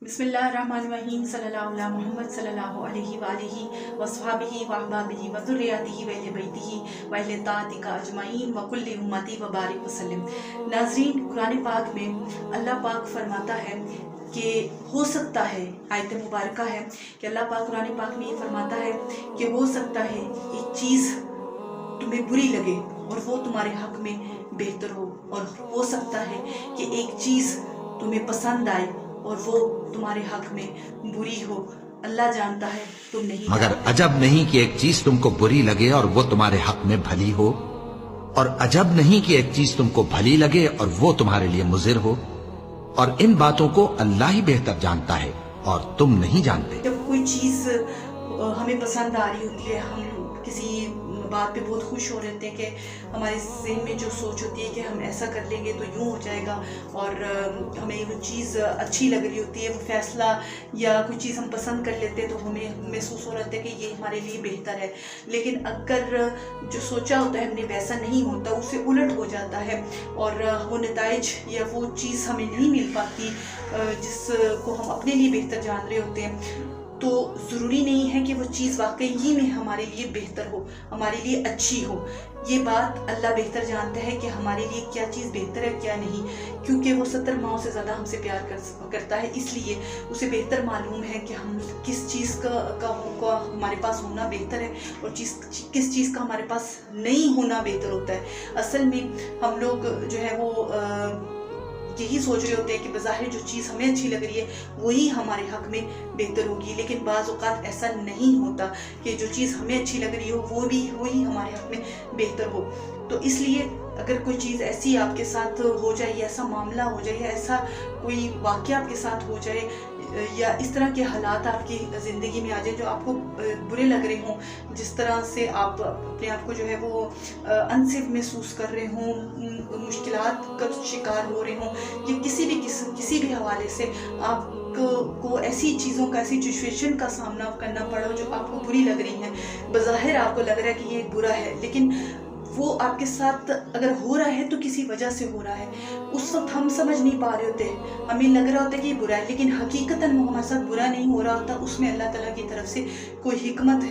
बिस्मिल्लाहिर्रहमानिर्रहीम सल्लल्लाहु अला मुहम्मद सल्लल्लाहु अलैहि वालिहि वस्हाबिहि वअहबाबिहि वज़ुर्रियतिहि व अहले बैतिहि व अहले ताअतिक अजमईन व कुल्ली उम्मती व बारिक वसल्लम। नाज़रीन, कुरान पाक में अल्लाह पाक फरमाता है कि हो सकता है, आयत मुबारका है कि अल्लाह पाक कुरान पाक में ये फरमाता है कि हो सकता है एक चीज़ तुम्हें बुरी लगे और वो तुम्हारे हक में बेहतर हो, और हो सकता है कि एक चीज़ तुम्हें पसंद आए और वो तुम्हारे हक में बुरी हो। अल्लाह जानता है, तुम नहीं। मगर अजब नहीं कि एक चीज तुमको बुरी लगे और वो तुम्हारे हक में भली हो, और अजब नहीं कि एक चीज तुमको भली लगे और वो तुम्हारे लिए मुज़िर हो, और इन बातों को अल्लाह ही बेहतर जानता है और तुम नहीं जानते। जब कोई चीज़ हमें पसंद आ रही होती है, हम किसी बात पे बहुत खुश हो रहते हैं कि हमारे ज़हन में जो सोच होती है कि हम ऐसा कर लेंगे तो यूँ हो जाएगा, और हमें वो चीज़ अच्छी लग रही होती है, वो फैसला या कोई चीज़ हम पसंद कर लेते हैं तो हमें महसूस हो रहता है कि ये हमारे लिए बेहतर है। लेकिन अगर जो सोचा होता है हमने वैसा नहीं होता, उससे उलट हो जाता है और वो नताइज या वो चीज़ हमें नहीं मिल पाती जिसको हम अपने लिए बेहतर जान रहे होते हैं, तो ज़रूरी नहीं है कि वो चीज़ वाकई ही में हमारे लिए बेहतर हो, हमारे लिए अच्छी हो। ये बात अल्लाह बेहतर जानता है कि हमारे लिए क्या चीज़ बेहतर है क्या नहीं, क्योंकि वो 70 माओं से ज़्यादा हमसे प्यार करता है। इसलिए उसे बेहतर मालूम है कि हम किस चीज़ का हमारे पास होना बेहतर है और किस चीज़ का हमारे पास नहीं होना बेहतर होता है। असल में हम लोग जो है वो यही सोच रहे होते हैं कि बज़ाहिर जो चीज़ हमें अच्छी लग रही है वही हमारे हक में बेहतर होगी, लेकिन बाज़ औक़ात ऐसा नहीं होता कि जो चीज़ हमें अच्छी लग रही हो वही हमारे हक में बेहतर हो। तो इसलिए अगर कोई चीज़ ऐसी आपके साथ हो जाए, ऐसा मामला हो जाए, या ऐसा कोई वाक़या आपके साथ हो जाए, या इस तरह के हालात आपकी ज़िंदगी में आ जाए जो आपको बुरे लग रहे हों, जिस तरह से आप अपने आप को जो है वो अनसेफ महसूस कर रहे हों, मुश्किलात का शिकार हो रहे हों, या किसी भी हवाले से आपको ऐसी चीज़ों का, ऐसी सिचुएशन का सामना करना पड़ा हो जो आपको बुरी लग रही हैं। बज़ाहिर आपको लग रहा है कि ये बुरा है, लेकिन वो आपके साथ अगर हो रहा है तो किसी वजह से हो रहा है। उस वक्त हम समझ नहीं पा रहे होते, हमें लग रहा होता है कि ये बुरा है, लेकिन हकीकतन वो हमारे साथ बुरा नहीं हो रहा होता, उसमें अल्लाह ताला की तरफ से कोई हिकमत है।